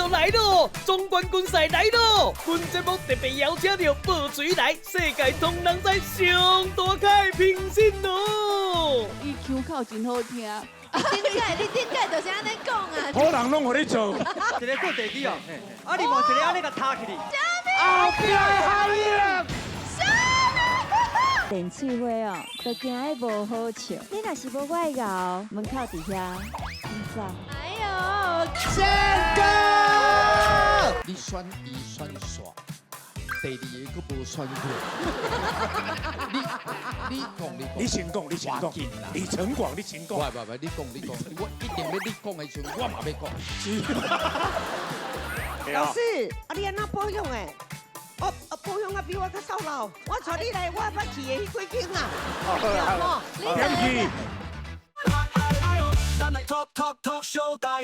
来咯！总冠军赛来咯！本节目特别邀请到爆水来世界通人赛上大开评审咯！伊腔口真好听。你顶届就是安尼讲啊！好人拢互你做。一个过第二哦，啊你无一个安尼甲塌起哩。后壁海英。电视会哦，就惊伊无好笑。你若是无我的熬，门口伫遐，你走。哎呦，先哥，你选伊选煞，第二个佫无选过。你讲，你先讲，李成广，你先讲。喂，你讲，我一定要你讲的时候，我嘛要讲。老师，你安那保养诶？保养啊比我较操劳，我带你来，我捌去的迄几间啊。天气。 Talk show 大